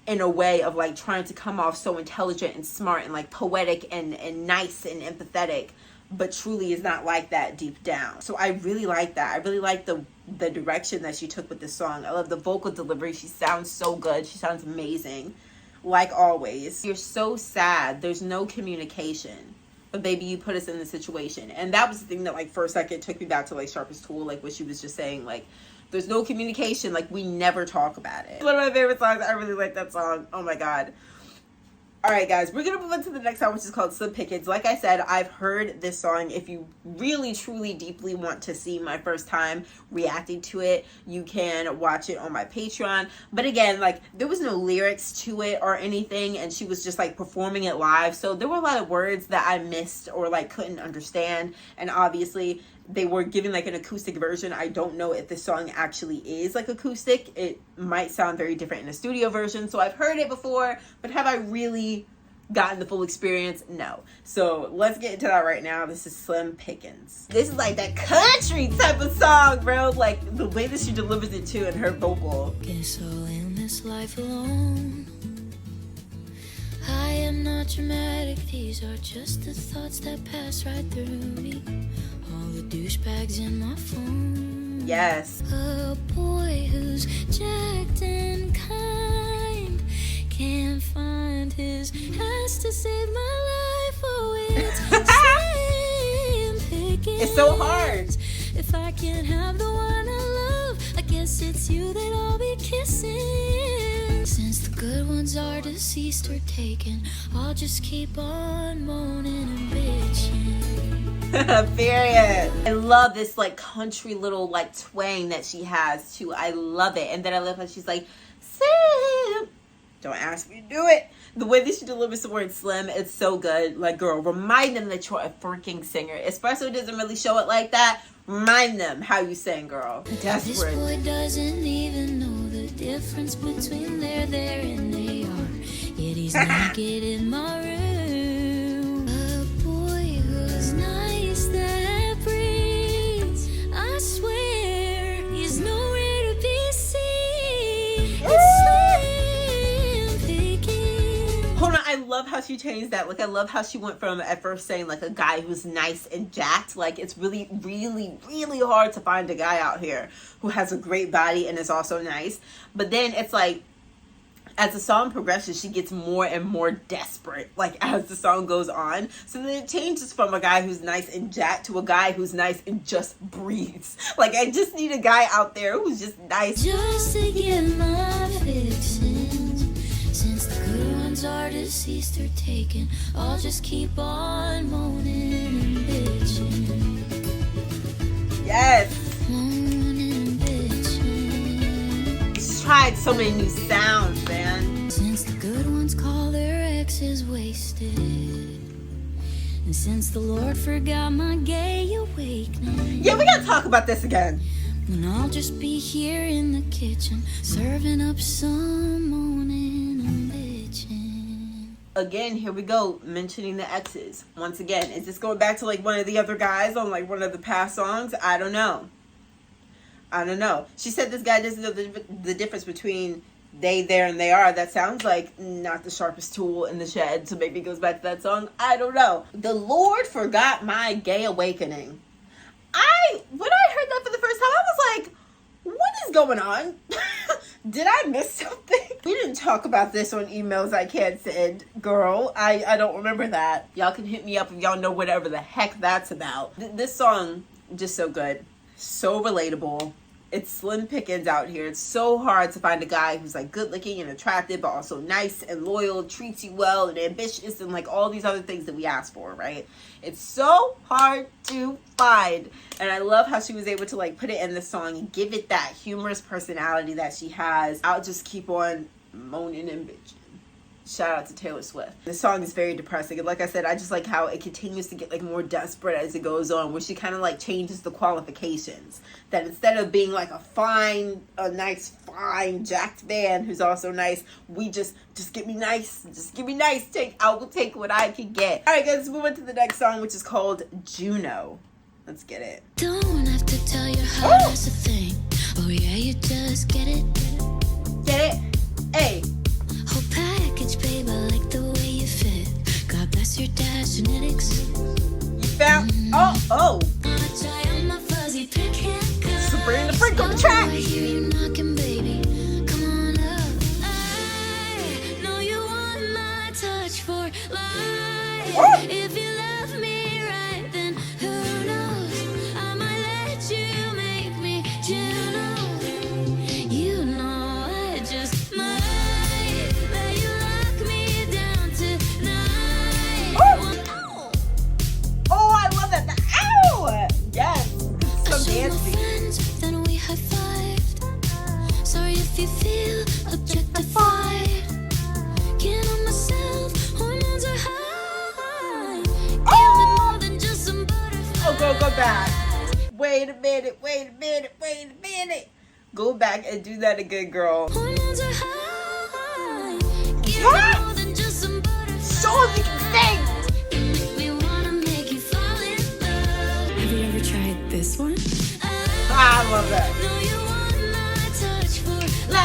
in a way of like trying to come off so intelligent and smart and like poetic and nice and empathetic, but truly is not like that deep down. So I really like that. I really like the direction that she took with this song. I love the vocal delivery. She sounds so good. She sounds amazing. Like always. You're so sad. There's no communication. But baby, you put us in the situation. And that was the thing that like for a second took me back to like Sharpest Tool, like what she was just saying, like there's no communication, like we never talk about it. One of my favorite songs. I really like that song. Oh my God. Alright guys, we're gonna move on to the next song, which is called Slim Pickins. Like I said, I've heard this song. If you really, truly, deeply want to see my first time reacting to it, you can watch it on my Patreon. But again, like, there was no lyrics to it or anything, and she was just like performing it live. So there were a lot of words that I missed or like couldn't understand. And obviously, they were giving like an acoustic version. I don't know if the song actually is like acoustic. It might sound very different in a studio version. So I've heard it before, but have I really gotten the full experience? No. So let's get into that right now. This is Slim Pickins. This is like that country type of song, bro. Like the way that she delivers it too, and her vocal. Guess I'll end this life alone. I am not dramatic. These are just the thoughts that pass right through me. All the douchebags in my phone. Yes. A boy who's jacked and kind can't find his has to save my life. Oh, it's Slim Pickins. It's so hard. If I can't have the one I love, I guess it's you that I'll be kissing. Since the good ones are deceased or taken, I'll just keep on moaning and bitching. Period. I love this like country little like twang that she has too. I love it. And then I love how she's like, Slim. Don't ask me to do it. The way that she delivers the word slim, it's so good. Like, girl, remind them that you're a freaking singer. Espresso doesn't really show it like that. Remind them how you sing, girl. Desperate. This boy doesn't even know the difference between there and they are. Yet he's naked in my room. A boy who's nice that breathes. I swear he's nowhere to be seen. It's Slim Pickins. Hold on, I love how she changed that. Like, I love how she went from at first saying like a guy who's nice and jacked. Like, it's really, really, really hard to find a guy out here who has a great body and is also nice. But then it's like, as the song progresses, she gets more and more desperate, like, as the song goes on. So then it changes from a guy who's nice and jacked to a guy who's nice and just breathes. Like, I just need a guy out there who's just nice. Just to get my fixins. Since the good ones are deceased or taken, I'll just keep on moaning and bitching. Yes. Moaning and bitching. She's tried so many new sounds, man. Since the good ones call their exes wasted, and since the Lord forgot my gay awakening, Yeah, we gotta talk about this again. and I'll just be here in the kitchen serving up some moaning and bitching. Again, here we go, mentioning the exes. Once again, is this going back to like one of the other guys on like one of the past songs? I don't know. She said this guy doesn't know the difference between they, there, and they are. That sounds like not the sharpest tool in the shed, so maybe it goes back to that song. I don't know. The Lord forgot my gay awakening. When I heard that for the first time, I was like, what is going on? Did I miss something? We didn't talk about this on emails I can't send, girl. I don't remember that. Y'all can hit me up if y'all know whatever the heck that's about. This song, just so good. So relatable. It's Slim Pickins out here. It's so hard to find a guy who's like good looking and attractive, but also nice and loyal, treats you well and ambitious and like all these other things that we ask for, right? It's so hard to find. And I love how she was able to like put it in the song and give it that humorous personality that she has. I'll just keep on moaning and bitching. Shout out to Taylor Swift. This song is very depressing, and like I said, I just like how it continues to get like more desperate as it goes on, where she kind of like changes the qualifications. That instead of being like a nice, fine, jacked man who's also nice, we just get me nice, I will take what I can get. All right, guys, let's move on to the next song, which is called Juno. Let's get it. Don't have to tell your heart that's a thing. Oh yeah, you just get it. Get it? Hey. Whole package, babe, I like the way you fit. God bless your dad's genetics. You found? Oh. Sabrina Carpenter on the track. I hear you knocking, baby. Come on up. I know you want my touch for life. If you love me right, then who knows? I might let you make me Juno. You know I just might let you lock me down to Girl, go back. Wait a minute. Go back and do that again, girl. Yes! Show them you can sing. Have you ever tried this one? I love that. Live.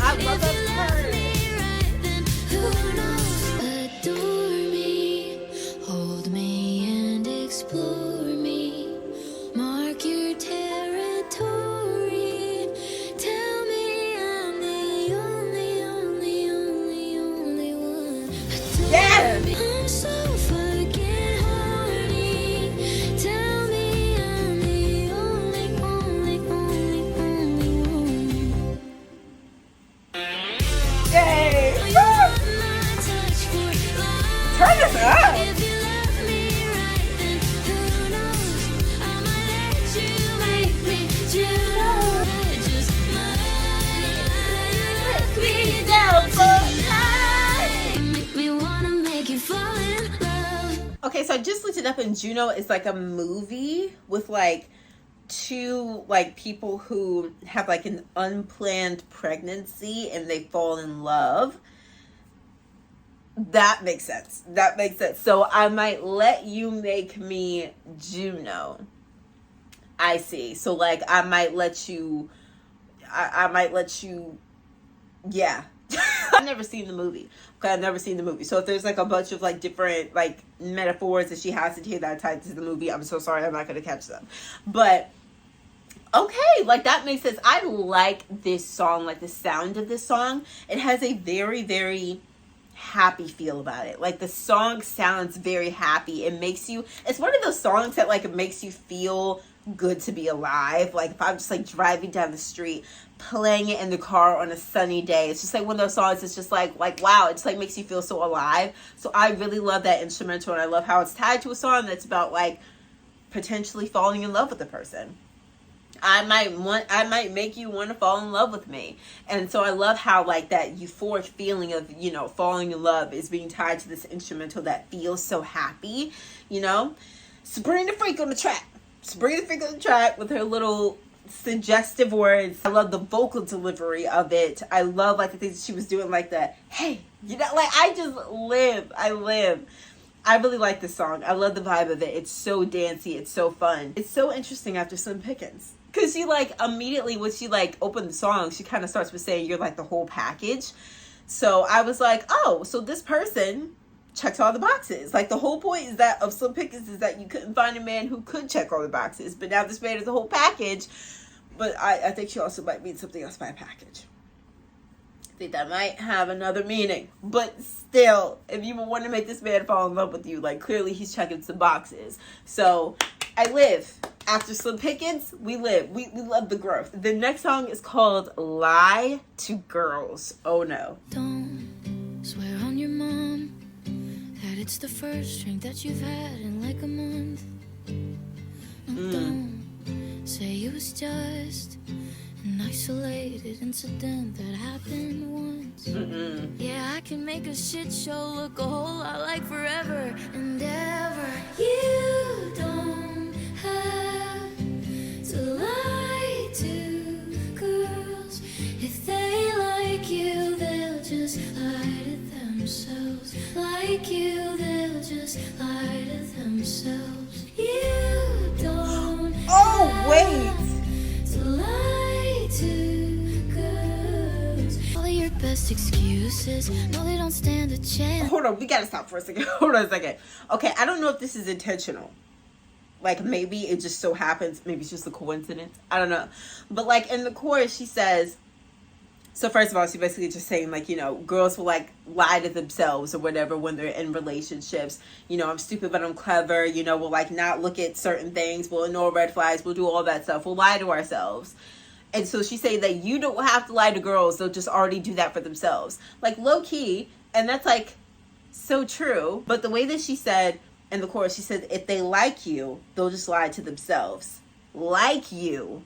I love that part. Adore me, hold me and explore me. Mark your territory. Tell me I'm the only one. Yes. I'm so fucking horny. Tell me I'm the only one. Yay. Turn this up. If you love me right, then who knows? I might let you make me Juno. I just might let me down for life. Make me wanna make you fall in love. Okay, so I just looked it up, and Juno is like a movie with like two like people who have like an unplanned pregnancy and they fall in love. That makes sense. So I might let you make me Juno. I see. So like I might let you yeah. I've never seen the movie. Okay, I've never seen the movie. So if there's like a bunch of like different like metaphors that she has to take that tied to the movie, I'm so sorry, I'm not gonna catch them. But okay, like that makes sense. I like this song, like the sound of this song. It has a very, very happy feel about it. Like the song sounds very happy. It makes you, it's one of those songs that like it makes you feel good to be alive. Like if I'm just like driving down the street, playing it in the car on a sunny day, it's just like one of those songs. It's just like wow, it just like makes you feel so alive. So I really love that instrumental, and I love how it's tied to a song that's about like potentially falling in love with the person. I might make you want to fall in love with me. And so I love how like that euphoric feeling of, you know, falling in love is being tied to this instrumental that feels so happy, you know. Sabrina Freak on the track. With her little suggestive words. I love the vocal delivery of it. I love like the things she was doing, like the hey, you know, like I really like this song. I love the vibe of it. It's so dancey. It's so fun. It's so interesting after Slim Pickins. Because she like immediately when she like opened the song, she kind of starts with saying you're like the whole package. So I was like, oh, so this person checks all the boxes. Like the whole point is that of Slim Pickins is that you couldn't find a man who could check all the boxes. But now this man is the whole package. But I think she also might mean something else by a package. I think that might have another meaning. But still, if you want to make this man fall in love with you, like clearly he's checking some boxes. So I live. After Slim Pickins, we live. We love the growth. The next song is called Lie to Girls. Oh no. Don't swear on your mom that it's the first drink that you've had in like a month. No, don't say it was just an isolated incident that happened once. Yeah, I can make a shit show look a whole lot like forever and ever. You don't have to lie to girls. If they like you, they'll just lie to themselves. Like you, they'll just lie to themselves. You don't wait. to lie to girls. All of your best excuses, no, they don't stand a chance. Hold on, we gotta stop for a second. Hold on a second. Okay, I don't know if this is intentional. Like maybe it just so happens, maybe it's just a coincidence. I don't know. But like in the chorus, she says, so first of all, she's basically just saying like, you know, girls will like lie to themselves or whatever when they're in relationships. You know, I'm stupid, but I'm clever. You know, we'll like not look at certain things. We'll ignore red flags. We'll do all that stuff. We'll lie to ourselves. And so she's saying that you don't have to lie to girls. They'll just already do that for themselves. Like low key. And that's like so true. But the way that she said in the chorus, she said, if they like you, they'll just lie to themselves. Like you,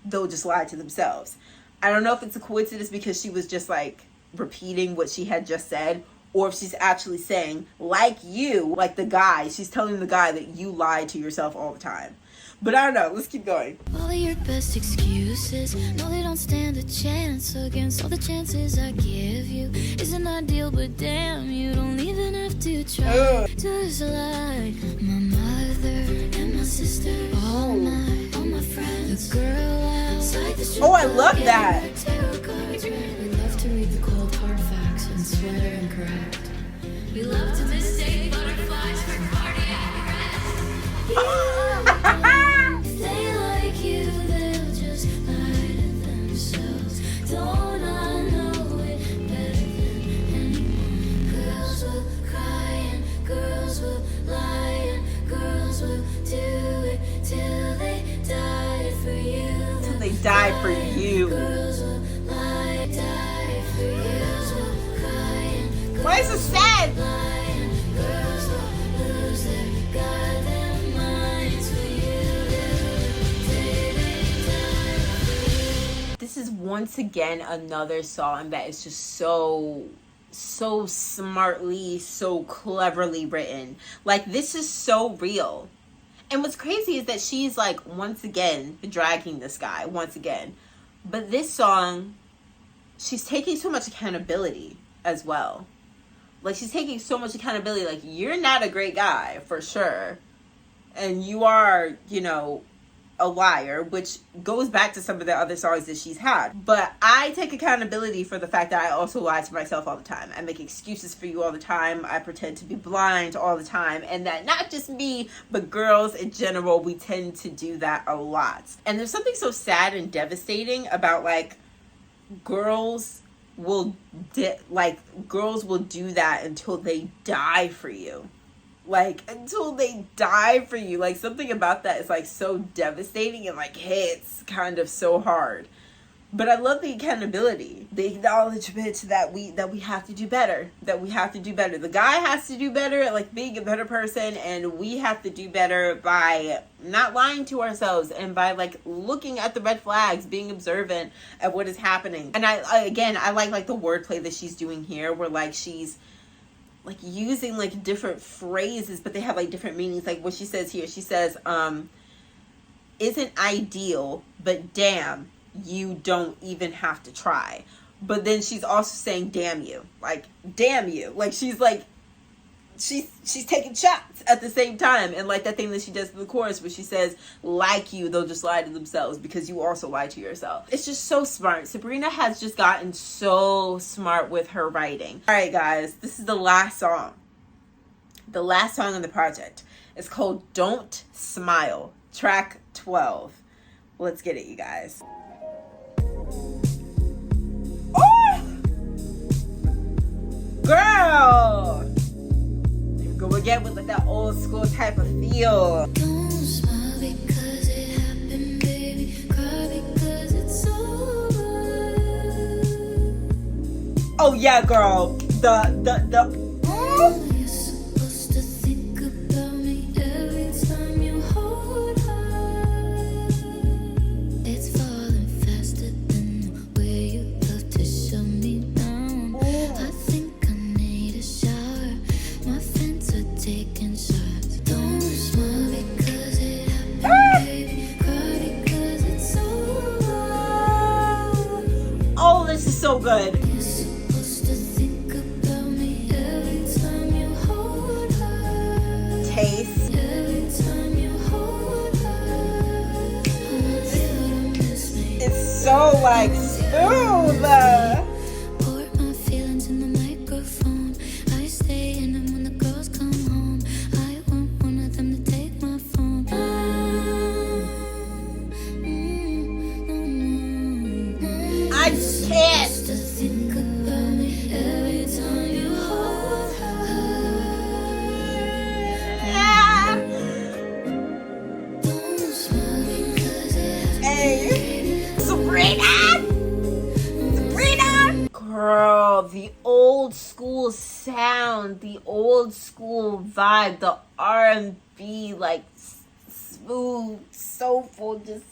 they'll just lie to themselves. I don't know if it's a coincidence because she was just like repeating what she had just said, or if she's actually saying, like you, like the guy, she's telling the guy that you lie to yourself all the time. But I don't know, let's keep going. All of your best excuses, no, they don't stand a chance against all the chances I give you. Isn't ideal, but damn, you don't even have to try. Just like my mother and my sister, all my friends, the girl outside the street. Oh, I love that. We love to read the cold hard facts and swear incorrect. We love to mistake butterflies for cardiac arrest. If they like you, they'll just lie to themselves. Don't I know it better than anyone? Girls will cry and girls will lie and girls will do it till they die for you. Till they die for you. Girls will lie, die for you. Girls will cry and girls Why is it sad? will lie and girls will lose their goddamn minds for you. This is once again another song that is just so smartly, so cleverly written. Like, this is so real. And what's crazy is that she's like, once again, dragging this guy once again. But this song, she's taking so much accountability as well. Like, she's taking so much accountability. Like, you're not a great guy, for sure. And you are, you know, a liar, which goes back to some of the other songs that she's had. But I take accountability for the fact that I also lie to myself all the time. I make excuses for you all the time. I pretend to be blind all the time. And that not just me, but girls in general, we tend to do that a lot. And there's something so sad and devastating about, like, girls will do that until they die for you. Like, until they die for you. Like, something about that is, like, so devastating and, like, hits kind of so hard. But I love the accountability, the acknowledgement that we have to do better. That we have to do better. The guy has to do better at, like, being a better person, and we have to do better by not lying to ourselves and by, like, looking at the red flags, being observant at what is happening. And I like the wordplay that she's doing here, where, like, she's like using like different phrases, but they have like different meanings. Like what she says here, she says, isn't ideal, but damn, you don't even have to try. But then she's also saying, damn you, like, damn you. Like, she's like, she's taking shots at the same time. And like that thing that she does in the chorus where she says, like you, they'll just lie to themselves because you also lie to yourself. It's just so smart. Sabrina has just gotten so smart with her writing. All right, guys, this is the last song. The last song in the project. It's called Don't Smile, track 12. Let's get it, you guys. Oh! Girl! Go again with like that old school type of feel. Don't smile because it happened, baby. Cry because it's over. Oh yeah, girl. The You're supposed to think about me every time you hold her. It's falling faster than the way you love to shut me down. I think I need a shower. My friends are taking shots. Don't smile because it happened, baby. Cry because it's over. oh, this is so good. You're supposed to think about me every time you hold her. Taste. Every time you hold her. I want you to miss me. It's so like smooth. Pour my feelings in the microphone. I stay in them when the girls come home. I want one of them to take my phone. I can't. To think about me every time you hold her. Don't smile because it Hey, Sabrina! Sabrina! Girl, the old school sound, the old school vibe, the R&B, like smooth, soulful, just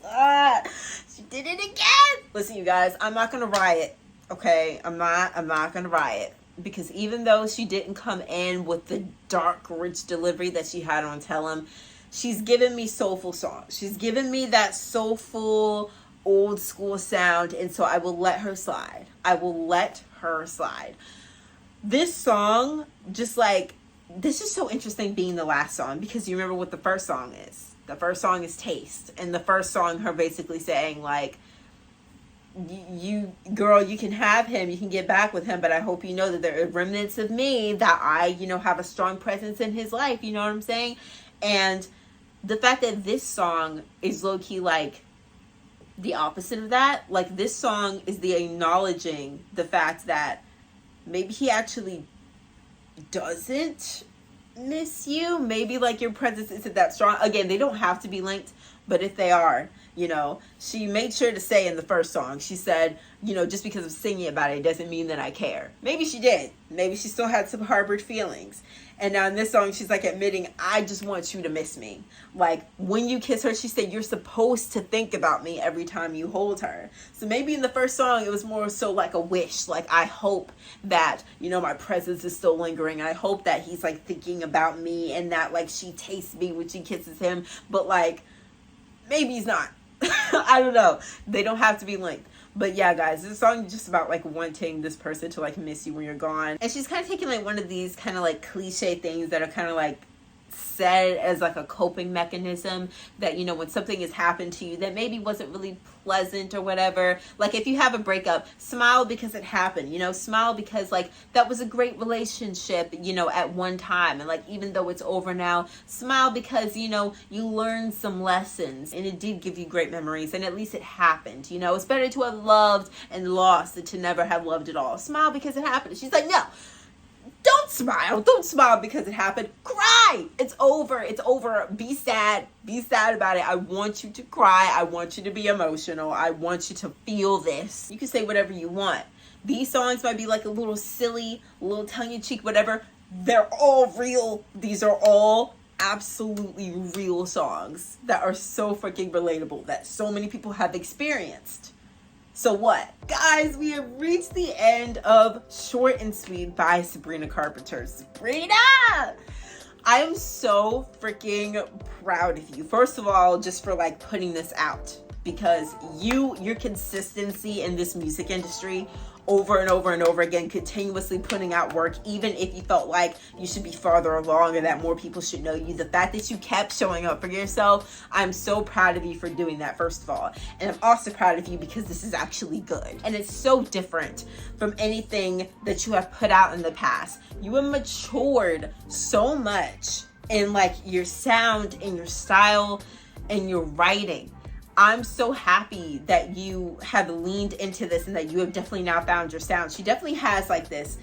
she did it again. Listen, you guys, I'm not gonna riot, okay? I'm not gonna riot. because even though she didn't come in with the dark, rich delivery that she had on Tell 'Em, she's given me soulful songs. She's given me that soulful, old school sound, and so I will let her slide. I will let her slide. This song, just like, this is so interesting being the last song, because you remember what the first song is. The first song is Taste, and the first song, her basically saying, like, you girl, you can have him, you can get back with him, but I hope you know that there are remnants of me, that I, you know, have a strong presence in his life, you know what I'm saying? And the fact that this song is low-key like the opposite of that, like this song is the acknowledging the fact that maybe he actually doesn't miss you, maybe like your presence isn't that strong. Again, they don't have to be linked, but if they are, you know, she made sure to say in the first song, she said, you know, just because I'm singing about it doesn't mean that I care. Maybe she did. Maybe she still had some harbored feelings. And now in this song, she's like admitting, I just want you to miss me. Like when you kiss her, she said, you're supposed to think about me every time you hold her. So maybe in the first song, it was more so like a wish. Like, I hope that, you know, my presence is still lingering. I hope that he's like thinking about me, and that like she tastes me when she kisses him. But like, maybe he's not. I don't know. They don't have to be linked. But yeah, guys, this song is just about like wanting this person to like miss you when you're gone. And she's kind of taking like one of these kind of like cliche things that are kind of like said as like a coping mechanism, that, you know, when something has happened to you that maybe wasn't really pleasant or whatever, like if you have a breakup, smile because it happened, you know, smile because like that was a great relationship, you know, at one time, and like even though it's over now, smile because, you know, you learned some lessons and it did give you great memories, and at least it happened. You know, it's better to have loved and lost than to never have loved at all. Smile because it happened. She's like, no, don't smile. Don't smile because it happened. Cry. It's over. It's over. Be sad. Be sad about it. I want you to cry. I want you to be emotional. I want you to feel this. You can say whatever you want. These songs might be like a little silly, a little tongue-in-cheek, whatever. They're all real. These are all absolutely real songs that are so freaking relatable, that so many people have experienced. So what? Guys, we have reached the end of Short and Sweet by Sabrina Carpenter. Sabrina! I am so freaking proud of you. First of all, just for like putting this out, because your consistency in this music industry, over and over and over again, continuously putting out work, even if you felt like you should be farther along or that more people should know you, the fact that you kept showing up for yourself, I'm so proud of you for doing that, first of all. And I'm also proud of you because this is actually good. And it's so different from anything that you have put out in the past. You have matured so much in like your sound and your style and your writing. I'm so happy that you have leaned into this and that you have definitely now found your sound. She definitely has like this,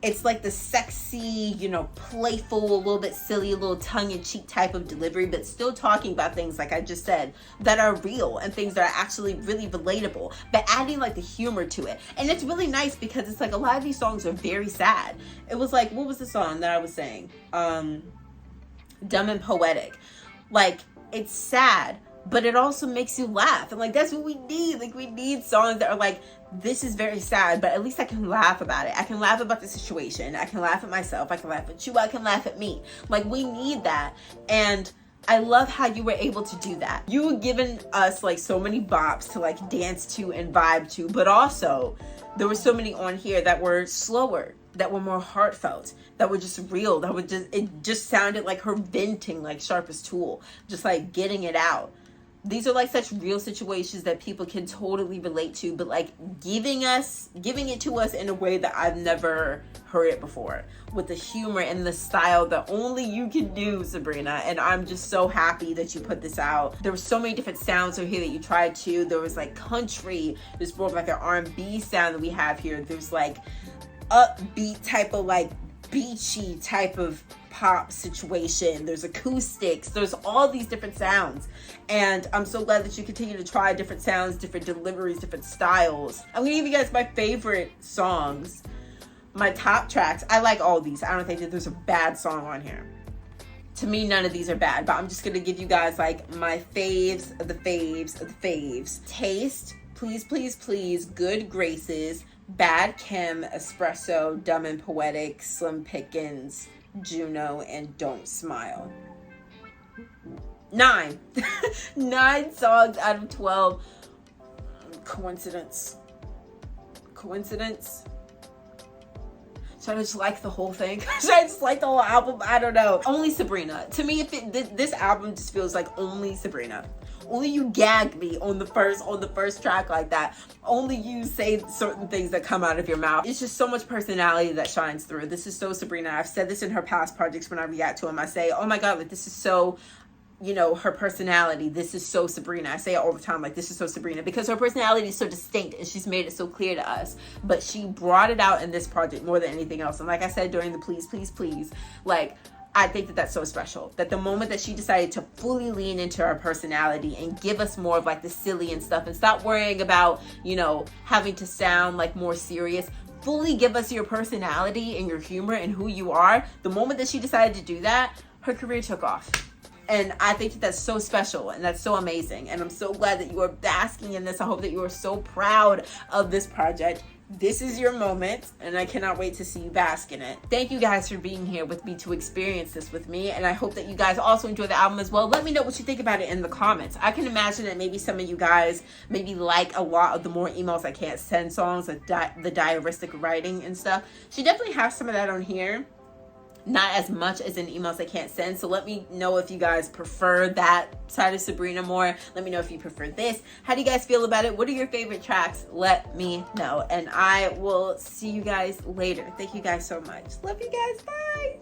it's like the sexy, you know, playful, a little bit silly, a little tongue-in-cheek type of delivery, but still talking about things, like I just said, that are real and things that are actually really relatable, but adding like the humor to it. And it's really nice because it's like a lot of these songs are very sad. It was like, what was the song that I was saying? Dumb and Poetic. Like, it's sad, but it also makes you laugh. And like, that's what we need. Like, we need songs that are like, this is very sad, but at least I can laugh about it. I can laugh about the situation. I can laugh at myself. I can laugh at you. I can laugh at me. Like, we need that. And I love how you were able to do that. You were giving us like so many bops to like dance to and vibe to, but also there were so many on here that were slower, that were more heartfelt, that were just real, that would just, it just sounded like her venting, like Sharpest Tool, just like getting it out. These are like such real situations that people can totally relate to, but like giving it to us in a way that I've never heard it before, with the humor and the style that only you can do, Sabrina. And I'm just so happy that you put this out. There were so many different sounds over here that you tried to. There was like country, there's more of like an R&B sound that we have here. There's like upbeat type of like beachy type of pop situation. There's acoustics. There's all these different sounds. And I'm so glad that you continue to try different sounds, different deliveries, different styles. I'm going to give you guys my favorite songs, my top tracks. I like all these. I don't think that there's a bad song on here. To me, none of these are bad, but I'm just going to give you guys like my faves of the faves of the faves. Taste, Please, Please, Please, Good Graces, Bad, Chem, Espresso, Dumb and Poetic, Slim Pickins, Juno, and Don't Smile. 9. 9 songs out of 12. Coincidence? Should I just like the whole thing? Should I just like the whole album? I don't know. Only Sabrina. To me, this album just feels like only Sabrina. Only you gag me on the first track like that. Only you say certain things that come out of your mouth. It's just so much personality that shines through. This is so Sabrina. I've said this in her past projects when I react to them. I say, oh my God, like this is so, you know, her personality. This is so Sabrina. I say it all the time, like this is so Sabrina, because her personality is so distinct and she's made it so clear to us. But she brought it out in this project more than anything else. And like I said during the Please, Please, Please, like, I think that that's so special. That the moment that she decided to fully lean into her personality and give us more of like the silly and stuff and stop worrying about, you know, having to sound like more serious, fully give us your personality and your humor and who you are. The moment that she decided to do that, her career took off. And I think that that's so special and that's so amazing. And I'm so glad that you are basking in this. I hope that you are so proud of this project. This is your moment, and I cannot wait to see you bask in it. Thank you guys for being here with me to experience this with me, and I hope that you guys also enjoy the album as well. Let me know what you think about it in the comments. I can imagine that maybe some of you guys maybe like a lot of the more emails I can't send songs, the diaristic writing and stuff. She definitely has some of that on here. Not as much as in emails I can't send. So let me know if you guys prefer that side of Sabrina more. Let me know if you prefer this. How do you guys feel about it? What are your favorite tracks? Let me know. And I will see you guys later. Thank you guys so much. Love you guys. Bye.